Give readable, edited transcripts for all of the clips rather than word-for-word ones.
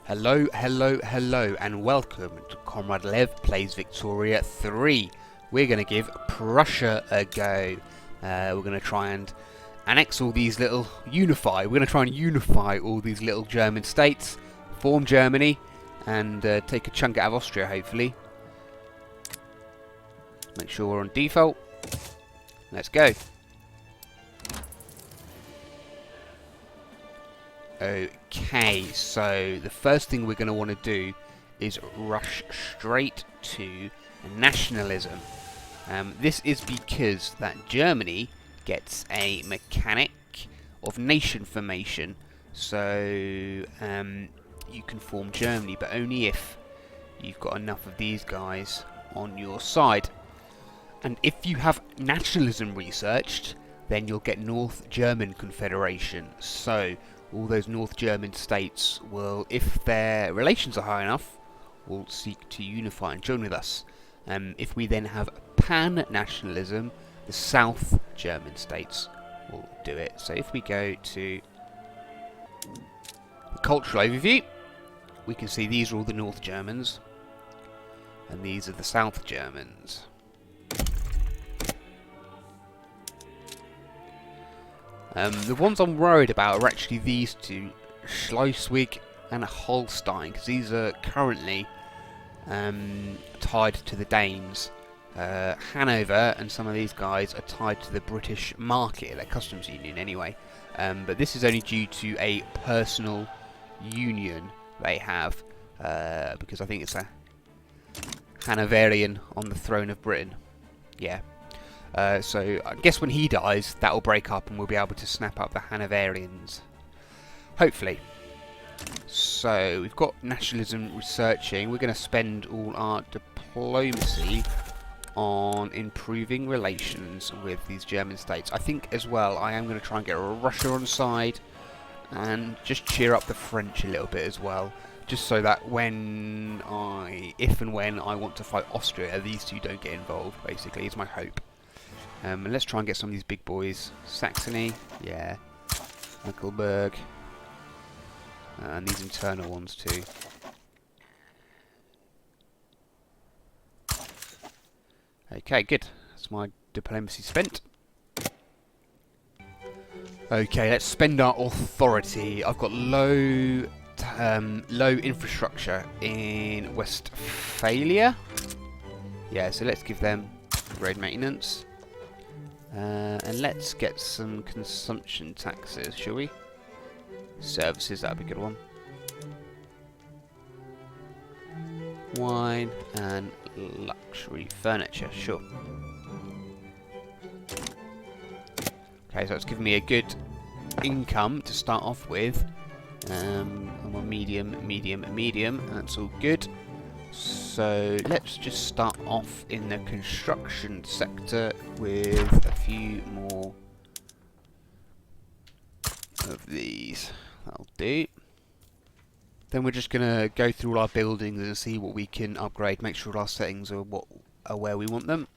Hello, hello, hello, and welcome to Comrade Lev Plays Victoria 3. We're going to give Prussia a go. We're going to try and annex all these little... We're going to try and unify all these little German states, form Germany, and take a chunk out of Austria, hopefully. Make sure we're on default. Let's go. Okay, so the first thing we're going to want to do is rush straight to nationalism. This is because that Germany gets a mechanic of nation formation, so you can form Germany, but only if you've got enough of these guys on your side. And if you have nationalism researched, then you'll get North German Confederation. So all those North German states will, if their relations are high enough, will seek to unify and join with us. If we then have pan-nationalism, the South German states will do it. So if we go to the cultural overview, we can see these are all the North Germans, and these are the South Germans. The ones I'm worried about are actually these two, Schleswig and Holstein, because these are currently tied to the Danes. Hanover and some of these guys are tied to the British market, their customs union anyway. But this is only due to a personal union they have, because I think it's a Hanoverian on the throne of Britain. Yeah. So I guess when he dies, that will break up and we'll be able to snap up the Hanoverians. Hopefully. So we've got nationalism researching. We're going to spend all our diplomacy on improving relations with these German states. I think as well I am going to try and get Russia on side and just cheer up the French a little bit as well. Just so that if and when I want to fight Austria, these two don't get involved, basically, is my hope. And let's try and get some of these big boys. Saxony, yeah. Mecklenburg. And these internal ones too. Okay, good. That's my diplomacy spent. Okay, let's spend our authority. I've got low infrastructure in Westphalia. Yeah, so let's give them road maintenance. And let's get some consumption taxes, shall we? Services, that'd be a good one. Wine and luxury furniture, sure. Okay, so it's giving me a good income to start off with. I'm on medium, that's all good. So let's just start off in the construction sector with a few more of these. That'll do. Then we're just gonna go through all our buildings and see what we can upgrade. Make sure our settings are where we want them.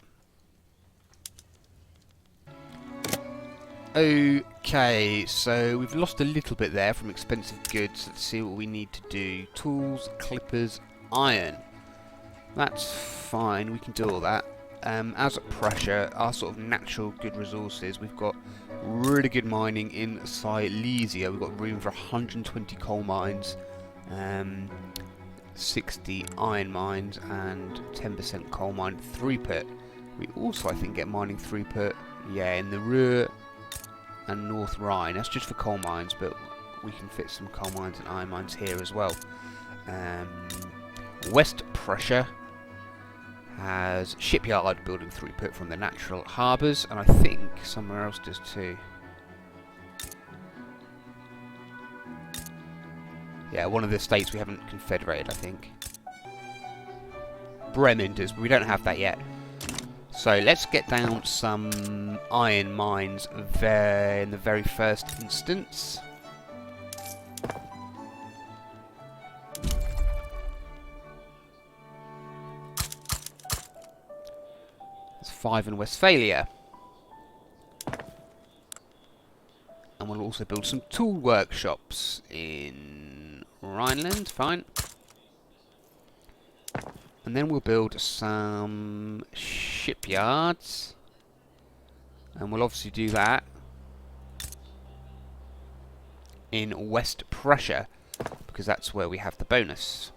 Okay, so we've lost a little bit there from expensive goods. Let's see what we need to do. Tools, clippers, iron. That's fine, we can do all that. As Prussia, our sort of natural good resources, we've got really good mining in Silesia. We've got room for 120 coal mines, 60 iron mines, and 10% coal mine throughput. We also, I think, get mining throughput, yeah, in the Ruhr and North Rhine. That's just for coal mines, but we can fit some coal mines and iron mines here as well. West Prussia has shipyard building throughput from the natural harbours, and I think somewhere else does too. Yeah, one of the states we haven't confederated, I think. Bremen does, but we don't have that yet. So let's get down some iron mines in the very first instance. There's 5 in Westphalia. And we'll also build some tool workshops in Rhineland, fine. And then we'll build some shipyards. And we'll obviously do that in West Prussia, because that's where we have the bonus.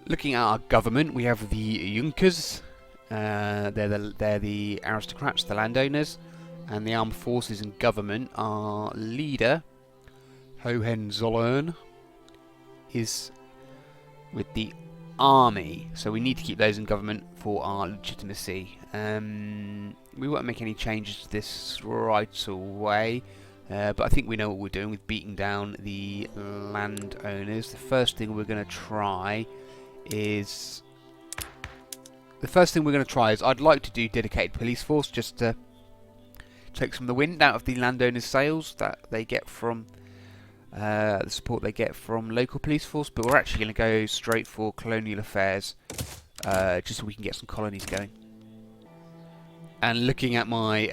Looking at our government, we have the Junkers. They're the aristocrats, the landowners, and the armed forces and government. Our leader, Hohenzollern, is with the army, so we need to keep those in government for our legitimacy. We won't make any changes to this right away, but I think we know what we're doing with beating down the landowners. The first thing we're going to try is I'd like to do dedicated police force, just to take some of the wind out of the landowners' sails that they get from the support they get from local police force. But we're actually going to go straight for colonial affairs, just so we can get some colonies going. And looking at my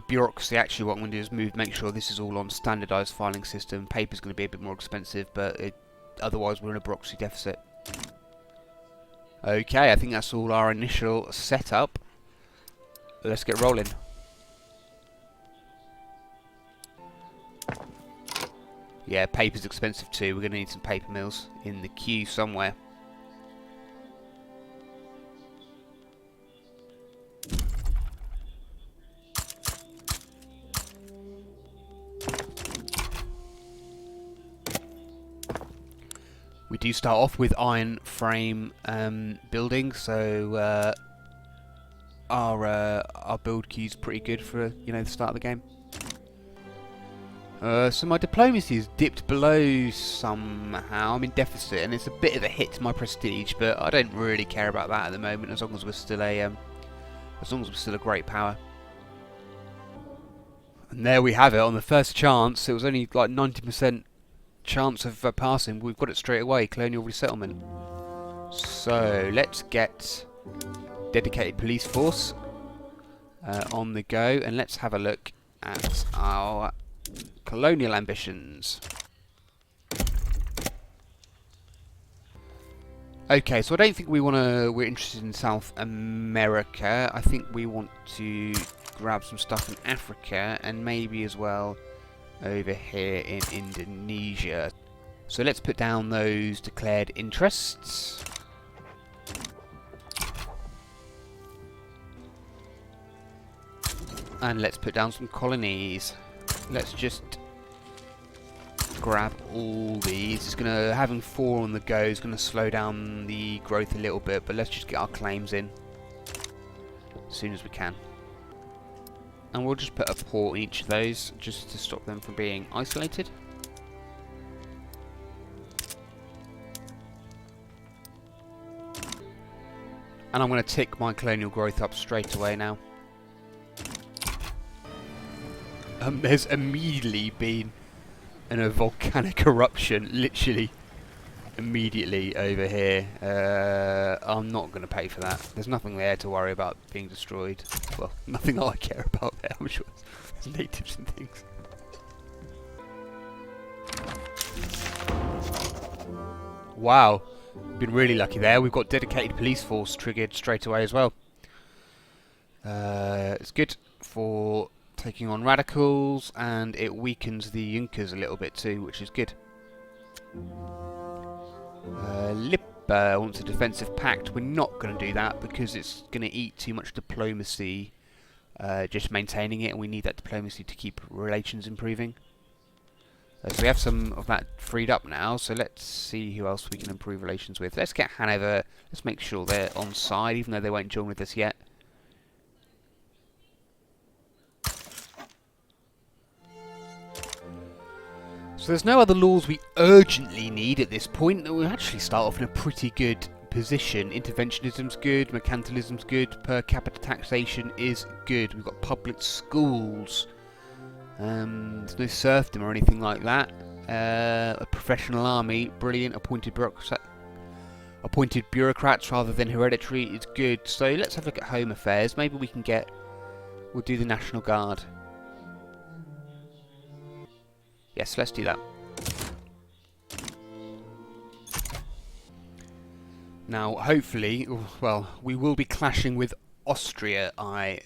bureaucracy, actually what I'm going to do is make sure this is all on standardised filing system. Paper's going to be a bit more expensive, but otherwise we're in a bureaucracy deficit. Okay, I think that's all our initial setup. Let's get rolling. Yeah, paper's expensive too. We're going to need some paper mills in the queue somewhere. We do start off with iron frame buildings, so our build queue's pretty good for the start of the game. So my diplomacy has dipped below somehow. I'm in deficit, and it's a bit of a hit to my prestige, but I don't really care about that at the moment, as long as we're still a great power. And there we have it. On the first chance, it was only like 90% chance of passing. We've got it straight away. Colonial resettlement. So let's get dedicated police force on the go, and let's have a look at our colonial ambitions. Okay, so I don't think we're interested in South America. I think we want to grab some stuff in Africa, and maybe as well over here in Indonesia. So let's put down those declared interests. And let's put down some colonies. Let's just grab all these. It's gonna, having 4 on the go is gonna slow down the growth a little bit, but let's just get our claims in as soon as we can. And we'll just put a port in each of those, just to stop them from being isolated. And I'm going to tick my colonial growth up straight away now. There's immediately been a volcanic eruption, literally immediately over here. I'm not going to pay for that. There's nothing there to worry about being destroyed. Well, nothing that I care about there. I'm sure there's natives and things. Wow, been really lucky there. We've got dedicated police force triggered straight away as well. It's good for taking on radicals, and it weakens the Junkers a little bit too, which is good. Lippe wants a defensive pact. We're not going to do that because it's going to eat too much diplomacy just maintaining it, and we need that diplomacy to keep relations improving. So we have some of that freed up now, so let's see who else we can improve relations with. Let's get Hanover. Let's make sure they're on side, even though they won't join with us yet. So there's no other laws we urgently need at this point. We'll actually start off in a pretty good position. Interventionism's good, mercantilism's good, per capita taxation is good. We've got public schools. There's no serfdom or anything like that. A professional army, brilliant. Appointed appointed bureaucrats rather than hereditary is good. So let's have a look at Home Affairs. Maybe we can get... We'll do the National Guard. Yes, let's do that. Now, hopefully, well, we will be clashing with Austria, I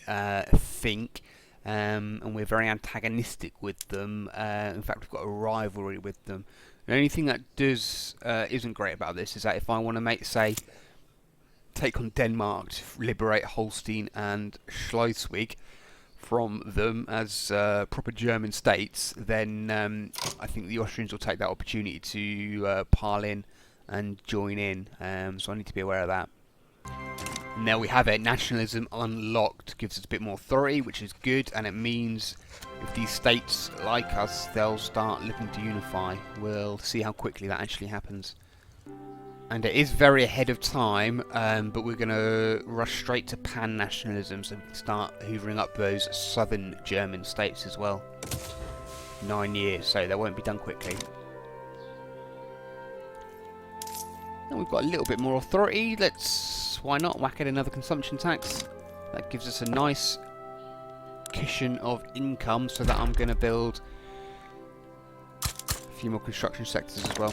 think. And we're very antagonistic with them. In fact, we've got a rivalry with them. The only thing that isn't great about this is that if I want to make, say, take on Denmark to liberate Holstein and Schleswig from them as proper German states, then I think the Austrians will take that opportunity to pile in and join in. So I need to be aware of that. And there we have it, nationalism unlocked. Gives us a bit more authority, which is good, and it means if these states like us, they'll start looking to unify. We'll see how quickly that actually happens. And it is very ahead of time, but we're going to rush straight to pan-nationalism, so we can start hoovering up those southern German states as well. 9 years, so that won't be done quickly. And we've got a little bit more authority. Why not whack in another consumption tax? That gives us a nice cushion of income, so that I'm going to build a few more construction sectors as well.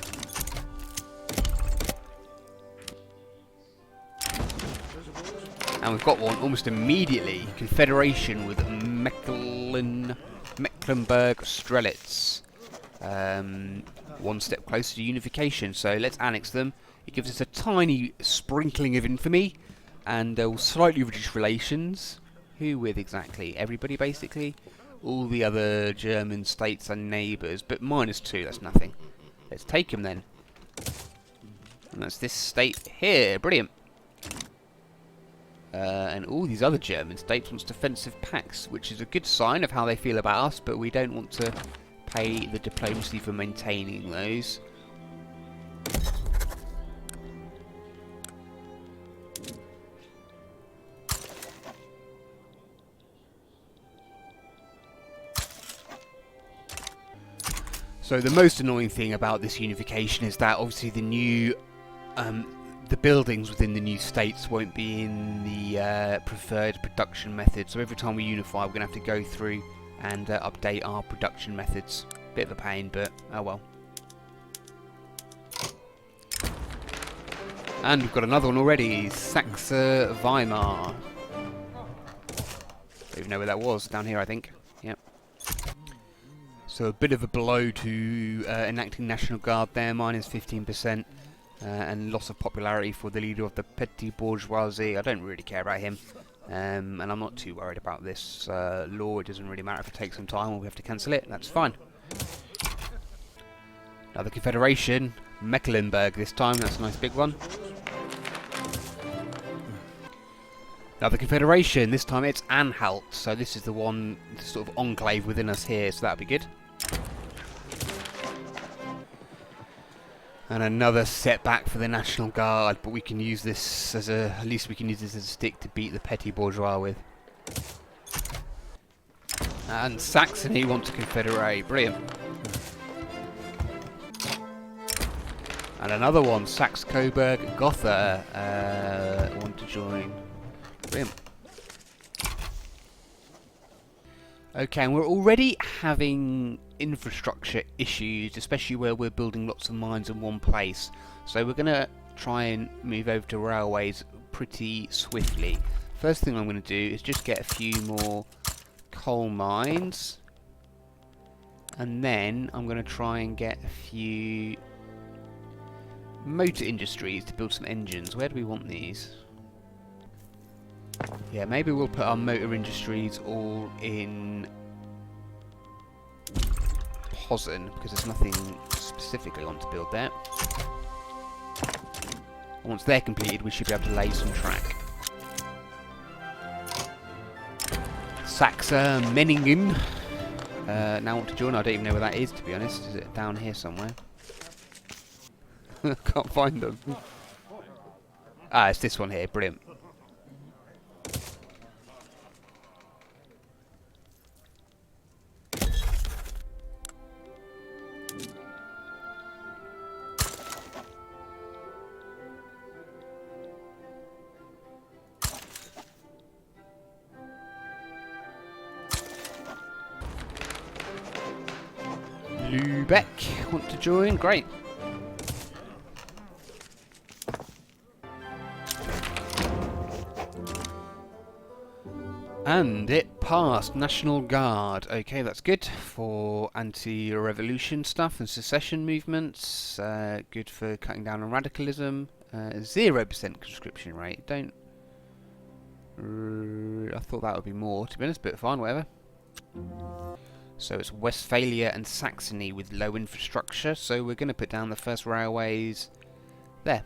And we've got one almost immediately. Confederation with Mecklenburg-Strelitz. One step closer to unification, so let's annex them. It gives us a tiny sprinkling of infamy, and will slightly reduce relations. Who with exactly? Everybody, basically. All the other German states and neighbours, but -2, that's nothing. Let's take them then. And that's this state here, brilliant. And all these other German states want defensive pacts, which is a good sign of how they feel about us, but we don't want to pay the diplomacy for maintaining those. So the most annoying thing about this unification is that obviously the new the buildings within the new states won't be in the preferred production method. So every time we unify, we're going to have to go through and update our production methods. Bit of a pain, but oh well. And we've got another one already, Saxe-Weimar. Don't even know where that was, down here I think. Yep. So a bit of a blow to enacting National Guard there, -15%. And loss of popularity for the leader of the petty bourgeoisie. I don't really care about him. And I'm not too worried about this law. It doesn't really matter if it takes some time or we have to cancel it. That's fine. Now the Confederation, Mecklenburg this time. That's a nice big one. Now the Confederation, this time it's Anhalt. So this is the one, the sort of enclave within us here. So that'll be good. And another setback for the National Guard, but we can use this as at least we can use this as a stick to beat the petty bourgeois with. And Saxony want to confederate, brilliant. And another one, Saxe-Coburg-Gotha want to join, brilliant. Okay, and we're already having infrastructure issues, especially where we're building lots of mines in one place. So we're going to try and move over to railways pretty swiftly. First thing I'm going to do is just get a few more coal mines. And then I'm going to try and get a few motor industries to build some engines. Where do we want these? Yeah, maybe we'll put our motor industries all in Posen, because there's nothing specifically on to build there. Once they're completed, we should be able to lay some track. Saxe Meiningen. Now want to join. I don't even know where that is, to be honest. Is it down here somewhere? Can't find them. Ah, it's this one here. Brilliant. Lubeck want to join? Great. And it passed. National Guard. Okay, that's good for anti-revolution stuff and secession movements. Good for cutting down on radicalism. 0% conscription rate. Don't... I thought that would be more, to be honest, but fine, whatever. So it's Westphalia and Saxony with low infrastructure, so we're going to put down the first railways there.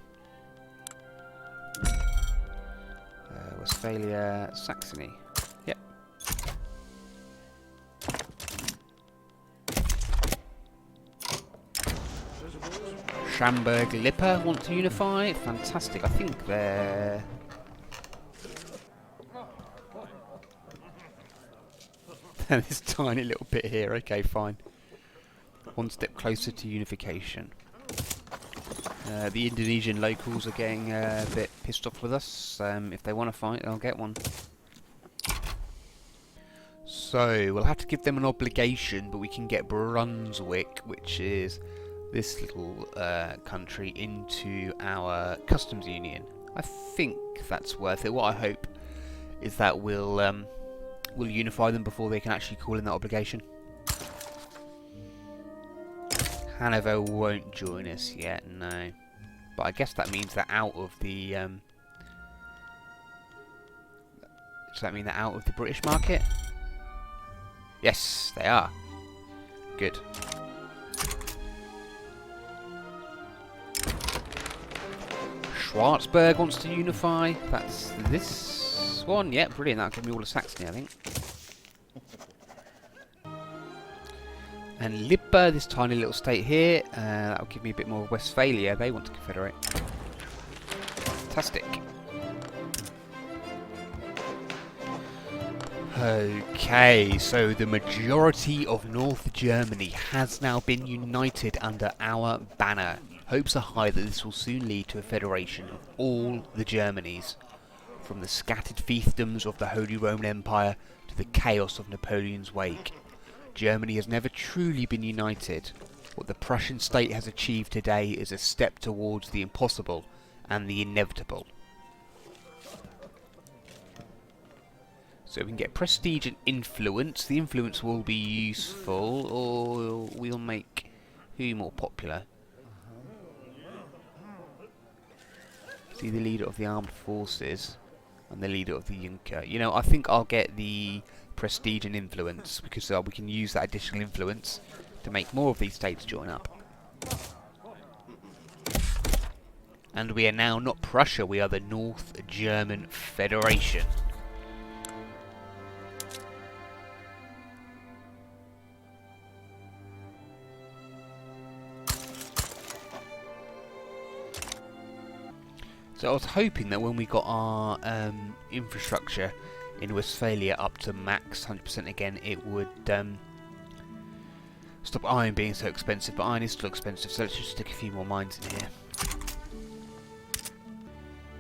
Westphalia, Saxony. Yep. Schramberg-Lippe want to unify. Fantastic. I think they're... this tiny little bit here. Okay, fine. One step closer to unification. The Indonesian locals are getting a bit pissed off with us. If they want to fight, they'll get one. So, we'll have to give them an obligation, but we can get Brunswick, which is this little country, into our customs union. I think that's worth it. What I hope is that we'll unify them before they can actually call in that obligation. Hanover won't join us yet, no. But I guess that means they're out of the... does that mean they're out of the British market? Yes, they are. Good. Schwarzburg wants to unify. That's this one. Yeah, brilliant. That'll give me all of Saxony, I think. And Lippe, this tiny little state here, that'll give me a bit more of Westphalia. They want to confederate. Fantastic. Okay, so the majority of North Germany has now been united under our banner. Hopes are high that this will soon lead to a federation of all the Germanies, from the scattered fiefdoms of the Holy Roman Empire to the chaos of Napoleon's wake. Germany has never truly been united. What the Prussian state has achieved today is a step towards the impossible and the inevitable. So we can get prestige and influence. The influence will be useful, or we'll make who more popular? See, the leader of the armed forces and the leader of the Junker. You know, I think I'll get the prestige and influence, because we can use that additional influence to make more of these states join up. And we are now not Prussia, we are the North German Federation. So I was hoping that when we got our infrastructure in Westphalia up to max 100% again, it would stop iron being so expensive, but iron is still expensive, so let's just stick a few more mines in here.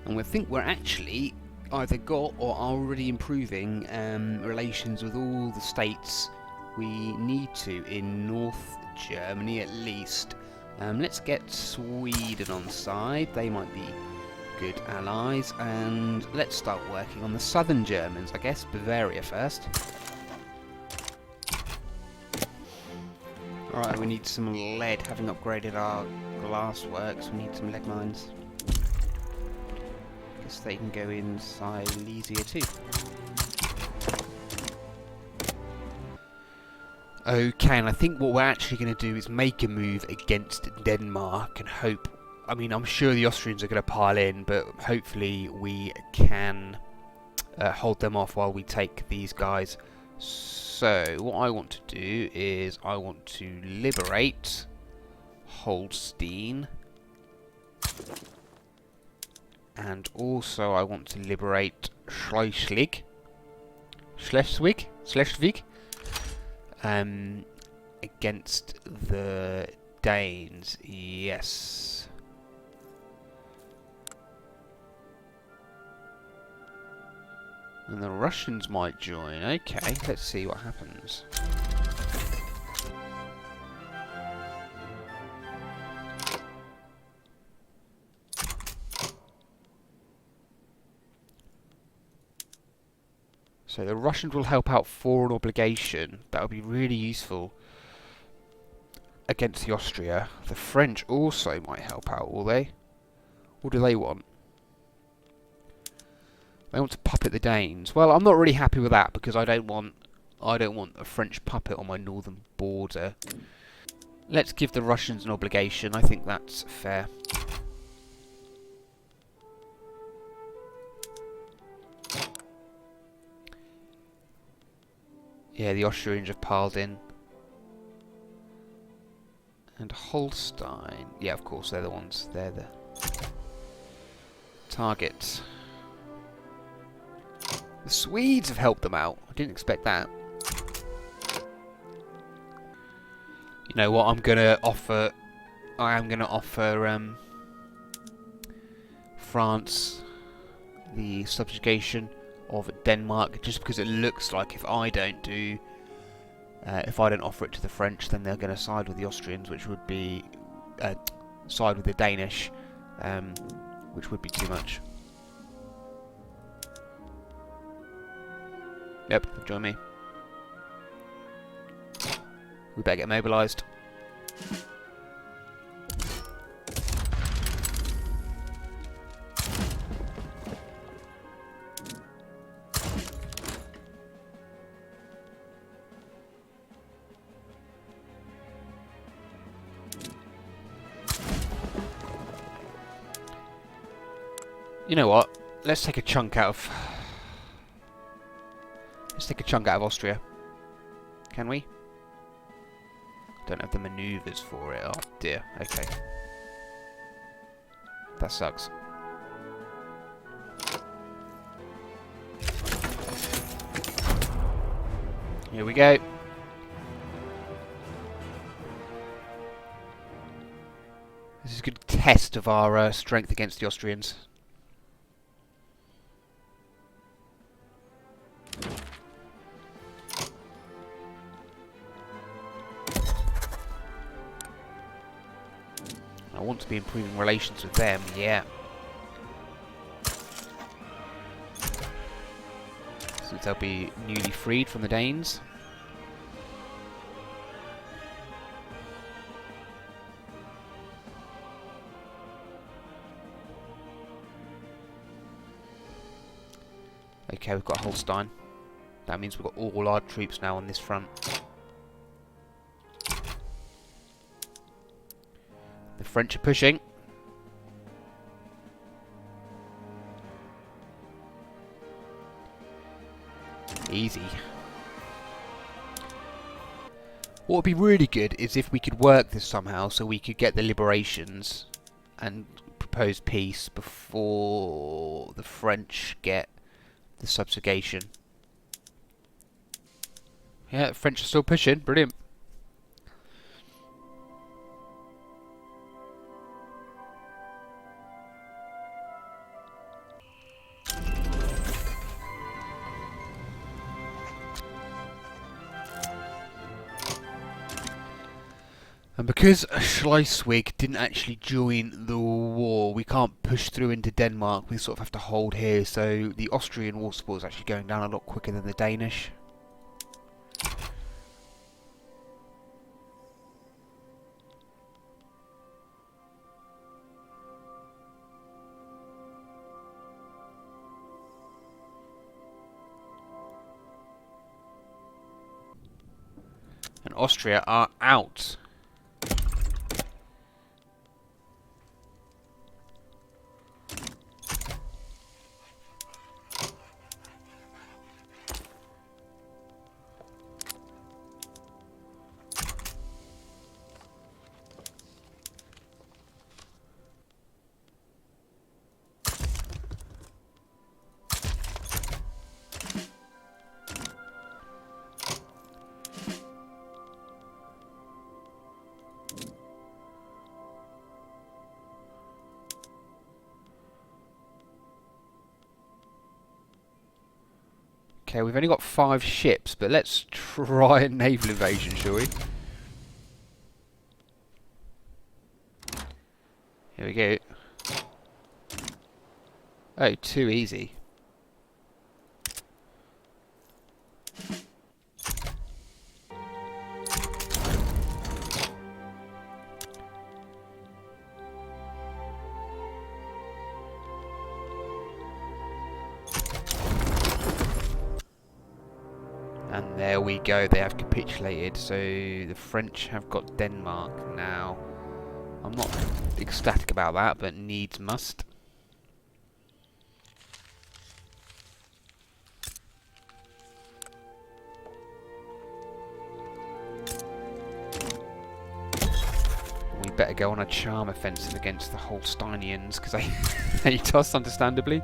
And we think we're actually either got or are already improving relations with all the states we need to in North Germany at least. Let's get Sweden on side, they might be good allies, and let's start working on the southern Germans, I guess Bavaria first. Alright, we need some lead, having upgraded our glass works, we need some lead mines. Guess they can go in Silesia too. Okay, and I think what we're actually going to do is make a move against Denmark and hope, I mean, I'm sure the Austrians are going to pile in, but hopefully we can hold them off while we take these guys. So, what I want to do is I want to liberate Holstein. And also I want to liberate Schleswig. Against the Danes, yes. And the Russians might join. Okay, let's see what happens. So the Russians will help out for an obligation. That would be really useful against the Austria. The French also might help out, will they? What do they want? They want to puppet the Danes. Well, I'm not really happy with that because I don't want a French puppet on my northern border. Let's give the Russians an obligation. I think that's fair. Yeah, the Austrians have piled in. And Holstein. Yeah, of course, they're the ones. They're the targets. The Swedes have helped them out. I didn't expect that. You know what? I am gonna offer France the subjugation of Denmark, just because it looks like if I don't offer it to the French, then they're going to side with the Austrians, which would be side with the Danish, which would be too much. Yep, join me. We better get mobilised. You know what? Let's take a chunk out of Austria. Can we? Don't have the manoeuvres for it. Oh dear. Okay. That sucks. Here we go. This is a good test of our strength against the Austrians. I want to be improving relations with them, yeah. Since they'll be newly freed from the Danes. Okay, we've got Holstein. That means we've got all our troops now on this front. The French are pushing. Easy. What would be really good is if we could work this somehow so we could get the liberations and propose peace before the French get the subjugation. Yeah, the French are still pushing. Brilliant. And because Schleswig didn't actually join the war, we can't push through into Denmark. We sort of have to hold here. So the Austrian war support is actually going down a lot quicker than the Danish. And Austria are out. Okay, we've only got 5 ships, but let's try a naval invasion, shall we? Here we go. Oh, too easy. And there we go, they have capitulated. So the French have got Denmark now. I'm not ecstatic about that, but needs must. We better go on a charm offensive against the Holsteinians, because they hate us, understandably.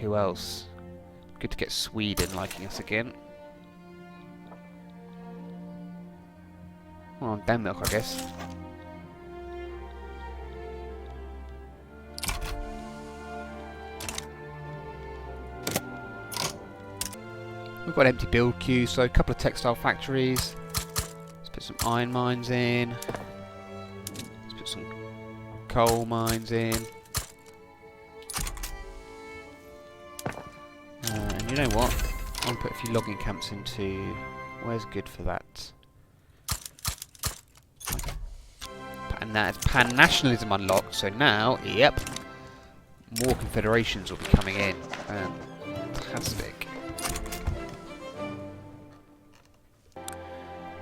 Who else? Good to get Sweden liking us again. Well, Denmark, I guess. We've got an empty build queue, so a couple of textile factories. Let's put some iron mines in. Let's put some coal mines in. And you know what? I'm going to put a few logging camps into... Where's good for that? And that is pan-nationalism unlocked, so now, yep, more confederations will be coming in. Fantastic.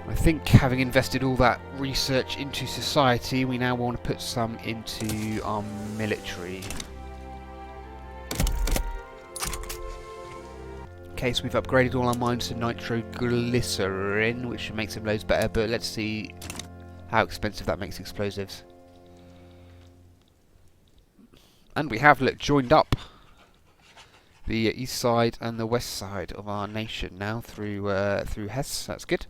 I think having invested all that research into society, we now want to put some into our military. Okay, so we've upgraded all our mines to nitroglycerin, which should make some loads better, but let's see how expensive that makes explosives. And we have, look, joined up the east side and the west side of our nation now through Hesse. That's good.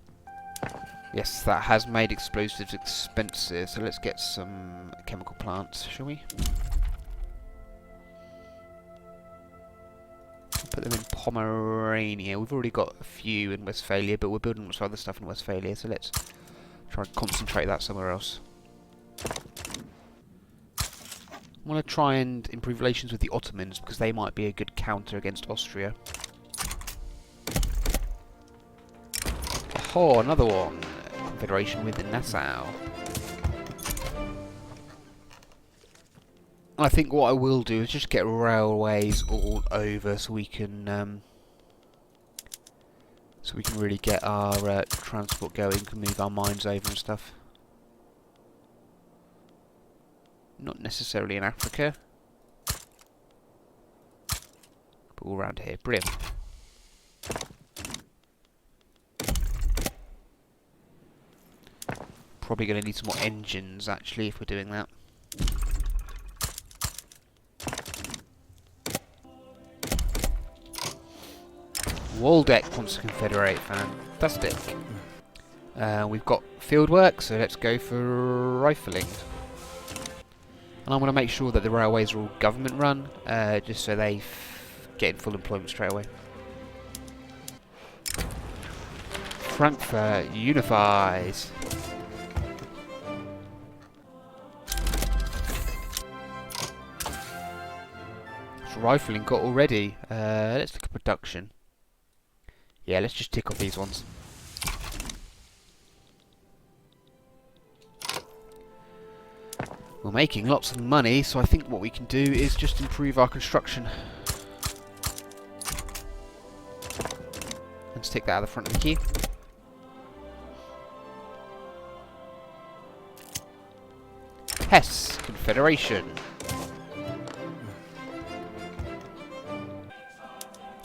Yes, that has made explosives expensive, so let's get some chemical plants, shall we? Put them in Pomerania. We've already got a few in Westphalia, but we're building lots of other stuff in Westphalia, so let's try and concentrate that somewhere else. I want to try and improve relations with the Ottomans, because they might be a good counter against Austria. Oh, another one. Confederation with Nassau. I think what I will do is just get railways all over so we can really get our transport going, can move our mines over and stuff. Not necessarily in Africa, but all around here. Brilliant. Probably going to need some more engines actually if we're doing that. Waldeck wants to confederate, fantastic. We've got fieldwork, so let's go for rifling. And I'm going to make sure that the railways are all government run, just so they get in full employment straight away. Frankfurt unifies. What's rifling got already? Let's look at production. Yeah, let's just tick off these ones. We're making lots of money, so I think what we can do is just improve our construction. Let's take that out of the front of the queue. Hesse Confederation.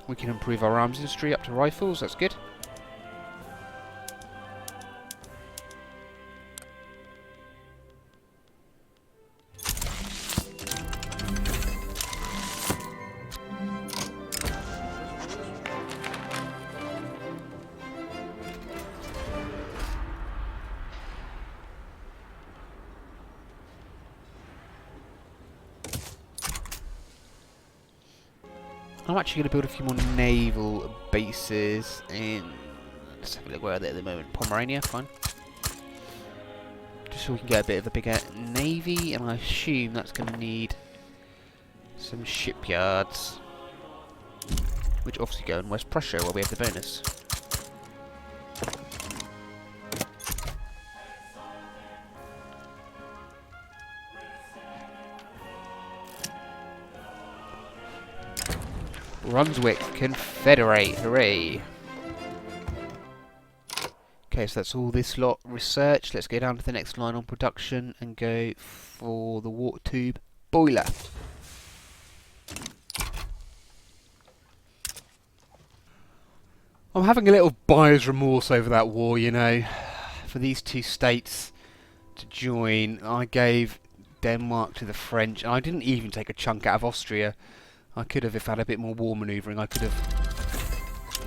We can improve our arms industry up to rifles, that's good. I'm actually going to build a few more naval bases in... Let's have a look where they're at the moment. Pomerania, fine. Just so we can get a bit of a bigger navy, and I assume that's going to need some shipyards. Which obviously go in West Prussia, where we have the bonus. Brunswick, confederate, hooray. Okay, so that's all this lot research. Let's go down to the next line on production and go for the water tube boiler. I'm having a little buyer's remorse over that war, you know. For these two states to join, I gave Denmark to the French, and I didn't even take a chunk out of Austria. I could have, if I had a bit more war manoeuvring, I could have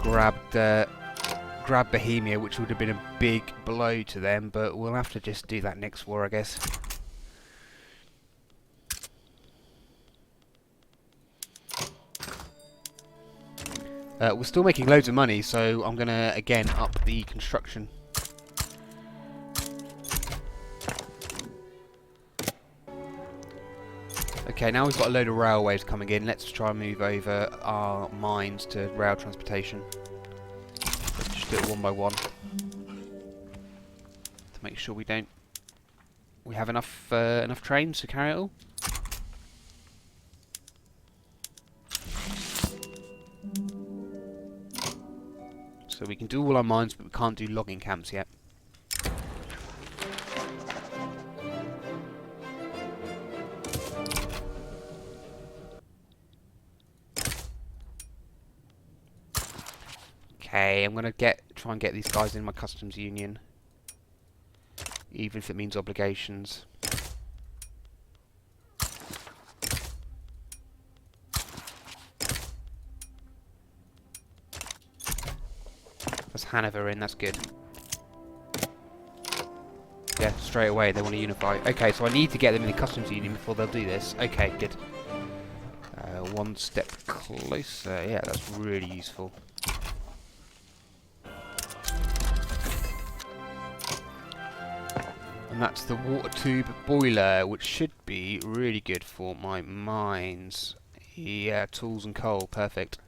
grabbed Bohemia, which would have been a big blow to them, but we'll have to just do that next war, I guess. We're still making loads of money, so I'm going to, again, up the construction. Okay, now we've got a load of railways coming in. Let's try and move over our mines to rail transportation. Let's just do it one by one to make sure we have enough enough trains to carry it all. So we can do all our mines, but we can't do logging camps yet. Okay, I'm gonna try and get these guys in my customs union, even if it means obligations. That's Hanover in, that's good. Yeah, straight away they want to unify. Okay, so I need to get them in the customs union before they'll do this. Okay, good. One step closer. Yeah, that's really useful. And that's the water tube boiler, which should be really good for my mines. Yeah, tools and coal, perfect.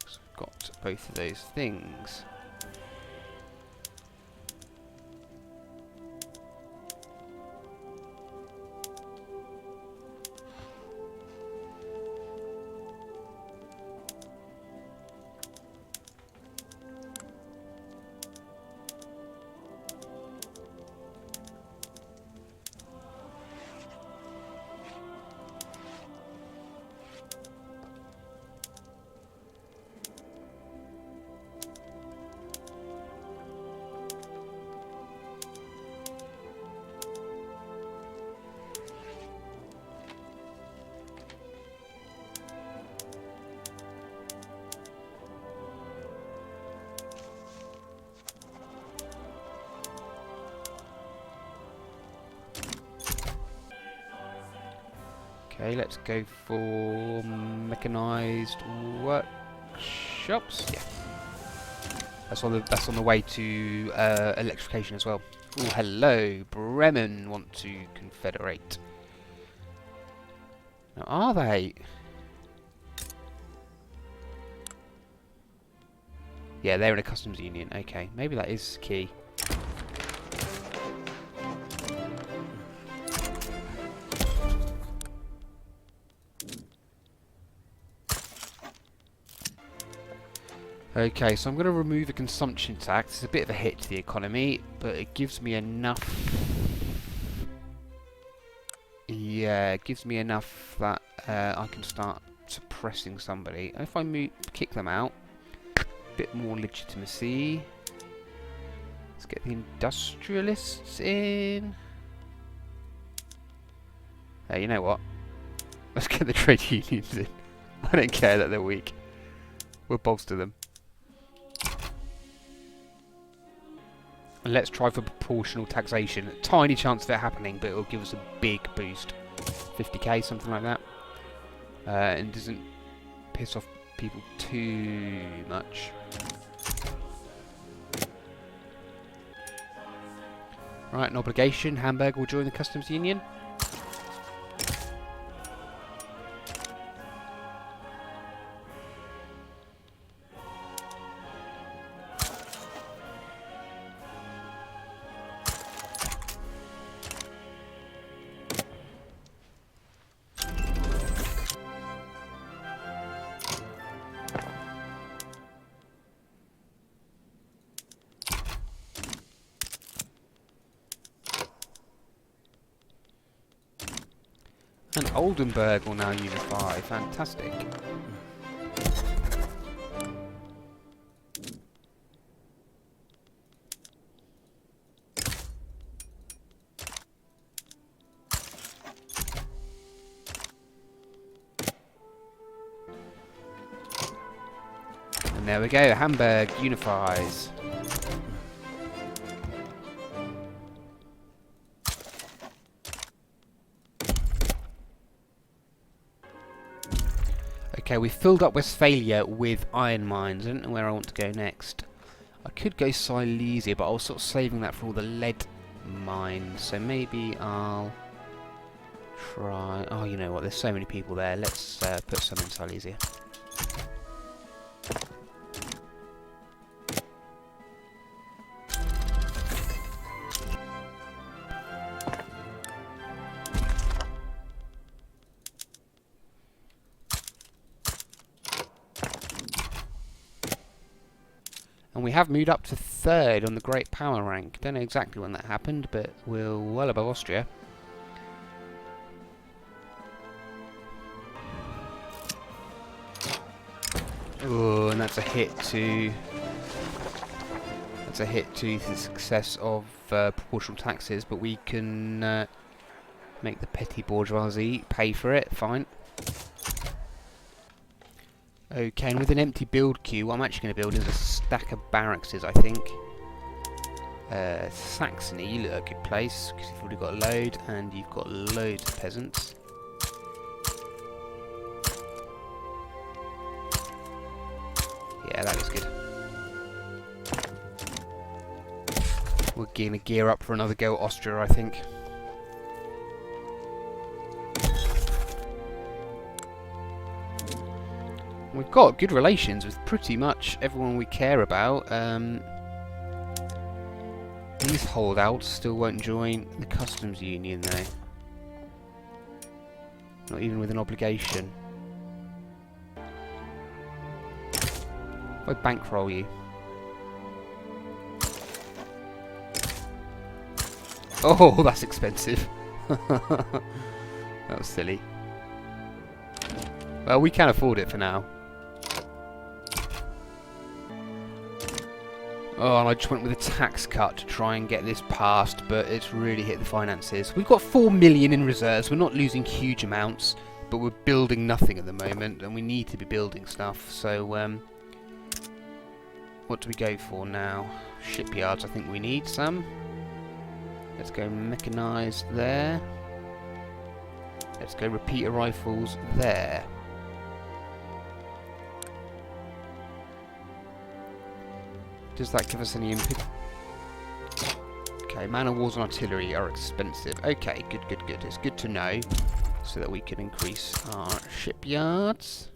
So I've got both of those things. Okay, let's go for mechanised workshops. Yeah, that's on the way to electrification as well. Oh, hello, Bremen want to confederate. Now, are they? Yeah, they're in a customs union. Okay, maybe that is key. Okay, so I'm going to remove a consumption tax. It's a bit of a hit to the economy, but it gives me enough. Yeah, it gives me enough that I can start suppressing somebody. And if I kick them out, a bit more legitimacy. Let's get the industrialists in. Hey, you know what? Let's get the trade unions in. I don't care that they're weak. We'll bolster them. And let's try for proportional taxation. A tiny chance of it happening, but it'll give us a big boost. 50k, something like that. And doesn't piss off people too much. Right, an obligation. Hamburg will join the customs union. And Oldenburg will now unify. Fantastic. And there we go. Hamburg unifies. Okay, we filled up Westphalia with iron mines. I don't know where I want to go next. I could go Silesia, but I was sort of saving that for all the lead mines. So maybe I'll try... Oh, you know what? There's so many people there. Let's put some in Silesia. And we have moved up to 3rd on the Great Power rank. Don't know exactly when that happened, but we're well above Austria. Oh, and that's a hit to... That's a hit to the success of proportional taxes, but we can make the petty bourgeoisie pay for it. Fine. Okay, and with an empty build queue, what I'm actually going to build is a stack of barracks, I think. Saxony, you look a good place, because you've already got a load, and you've got loads of peasants. Yeah, that is good. We're going to gear up for another go at Austria, I think. We've got good relations with pretty much everyone we care about. These holdouts still won't join the customs union though. Not even with an obligation. If I bankroll you. Oh, that's expensive. That was silly. Well, we can afford it for now. Oh, and I just went with a tax cut to try and get this passed, but it's really hit the finances. We've got 4 million in reserves. We're not losing huge amounts, but we're building nothing at the moment, and we need to be building stuff. So, what do we go for now? Shipyards, I think we need some. Let's go mechanised there. Let's go repeater rifles there. Does that give us any input? Okay, man of wars and artillery are expensive. Okay, good, good, good. It's good to know so that we can increase our shipyards.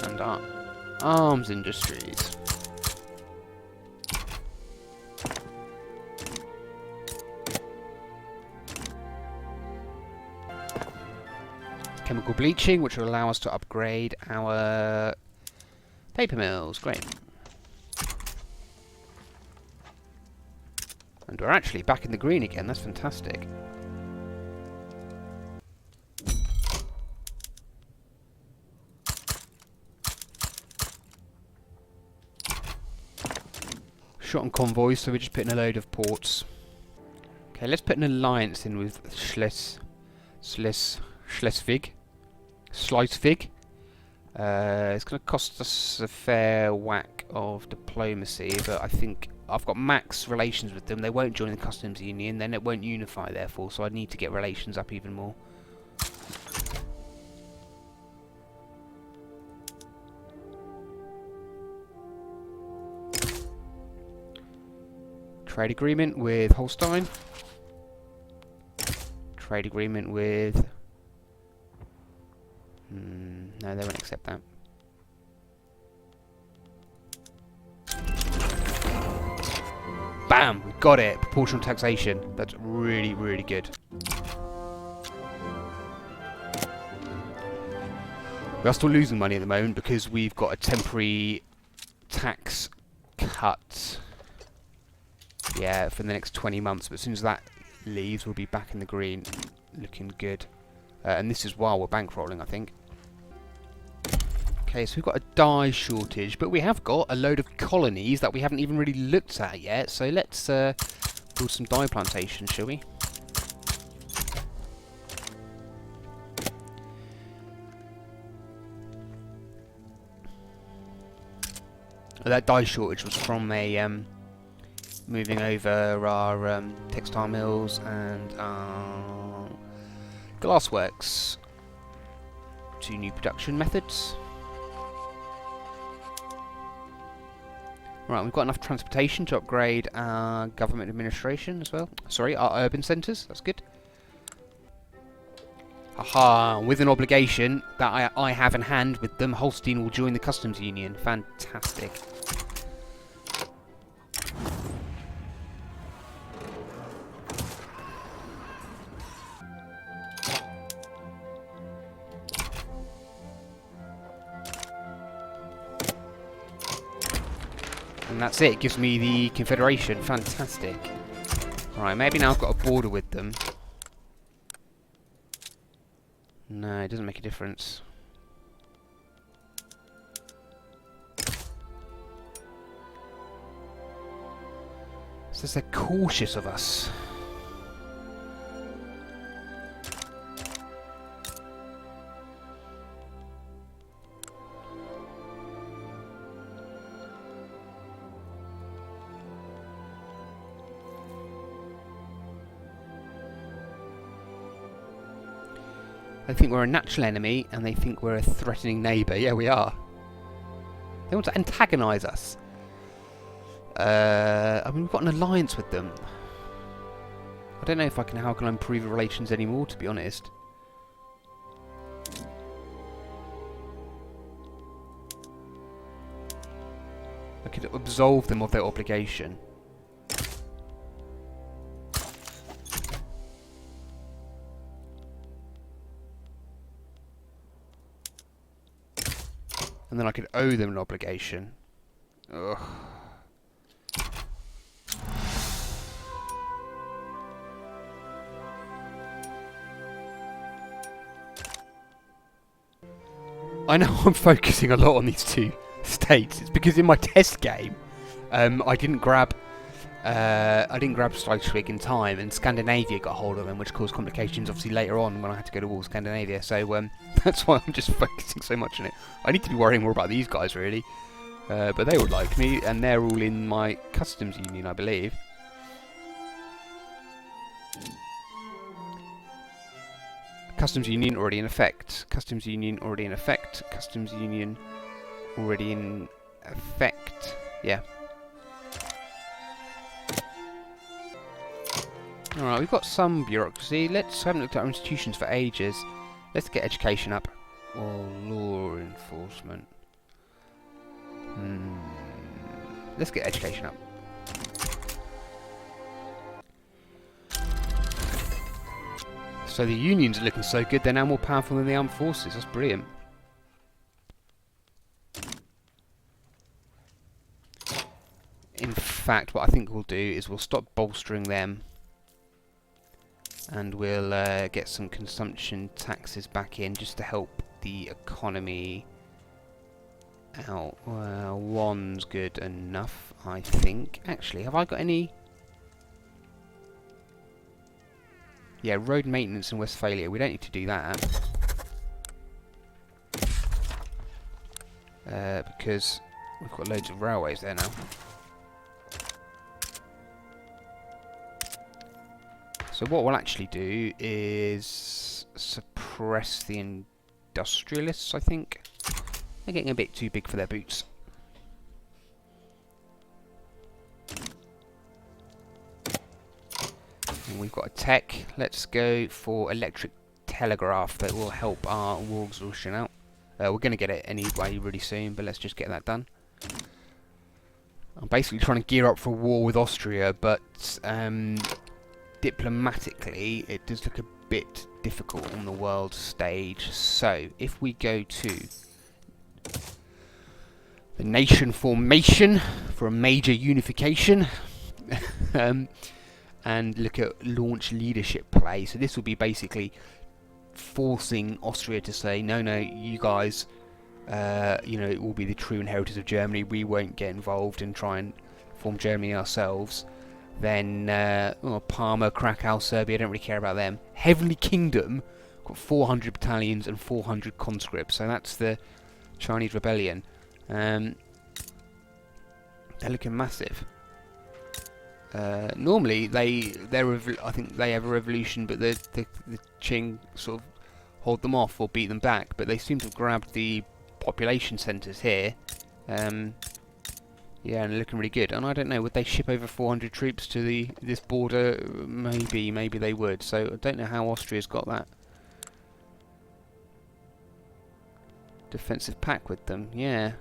And our arms industries. Chemical bleaching, which will allow us to upgrade our paper mills. Great. And we're actually back in the green again. That's fantastic. Shot on convoys, so we're just putting a load of ports. Okay, let's put an alliance in with Schleswig. It's going to cost us a fair whack of diplomacy, but I think I've got max relations with them. They won't join the customs union, then it won't unify, therefore, so I need to get relations up even more. Trade agreement with Holstein. Trade agreement with... no, they won't accept that. Bam! We got it! Proportional taxation. That's really, really good. We are still losing money at the moment because we've got a temporary tax cut. yeah, for the next 20 months. But as soon as that leaves, we'll be back in the green, looking good. And this is while we're bankrolling, I think. Okay, so we've got a dye shortage, but we have got a load of colonies that we haven't even really looked at yet. So let's build some dye plantations, shall we? That dye shortage was from a moving over our textile mills and glassworks to new production methods. Right, we've got enough transportation to upgrade our government administration as well. Sorry, our urban centres. That's good. Aha, with an obligation that I have in hand with them, Holstein will join the customs union. Fantastic. And that's it. It gives me the Confederation. Fantastic. Alright, maybe now I've got a border with them. No, it doesn't make a difference. It says they're cautious of us. They think we're a natural enemy, and they think we're a threatening neighbour. Yeah, we are. They want to antagonise us. I mean, we've got an alliance with them. I don't know if how can I improve relations anymore, to be honest. I could absolve them of their obligation. And then I could owe them an obligation. Ugh. I know I'm focusing a lot on these two states. It's because in my test game, I didn't grab Schleswig in time, and Scandinavia got hold of them, which caused complications obviously later on when I had to go to war with Scandinavia. So that's why I'm just focusing so much on it. I need to be worrying more about these guys really, but they would like me, and they're all in my customs union, I believe. Customs union already in effect. Customs union already in effect. Customs union already in effect. Yeah. Alright, we've got some bureaucracy. Haven't looked at our institutions for ages. Let's get education up. Or law enforcement. Let's get education up. So the unions are looking so good, they're now more powerful than the armed forces. That's brilliant. In fact, what I think we'll do is we'll stop bolstering them. And we'll get some consumption taxes back in just to help the economy out. Well, one's good enough, I think. Actually, have I got any... Yeah, road maintenance in Westphalia. We don't need to do that. Because we've got loads of railways there now. So what we'll actually do is suppress the industrialists, I think. They're getting a bit too big for their boots. And we've got a tech. Let's go for electric telegraph that will help our war exhaustion out. We're going to get it anyway really soon, but let's just get that done. I'm basically trying to gear up for a war with Austria, but diplomatically it does look a bit difficult on the world stage. So if we go to the nation formation for a major unification, and look at launch leadership play. So this will be basically forcing Austria to say, no, you guys, it will be the true inheritors of Germany. We won't get involved and try and form Germany ourselves. Then Parma, Krakow, Serbia, I don't really care about them. Heavenly Kingdom got 400 battalions and 400 conscripts, so that's the Chinese rebellion. They're looking massive. Normally I think they have a revolution, but the Qing sort of hold them off or beat them back. But they seem to have grabbed the population centres here. Yeah, and they're looking really good. And I don't know, would they ship over 400 troops to this border? Maybe they would. So I don't know how Austria's got that defensive pact with them. Yeah.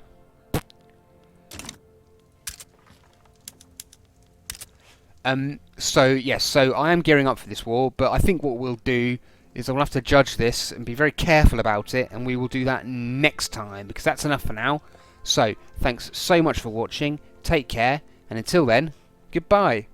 So yes, so I am gearing up for this war, but I think what we'll do is I'll have to judge this and be very careful about it, and we will do that next time, because that's enough for now. So, thanks so much for watching, take care, and until then, goodbye.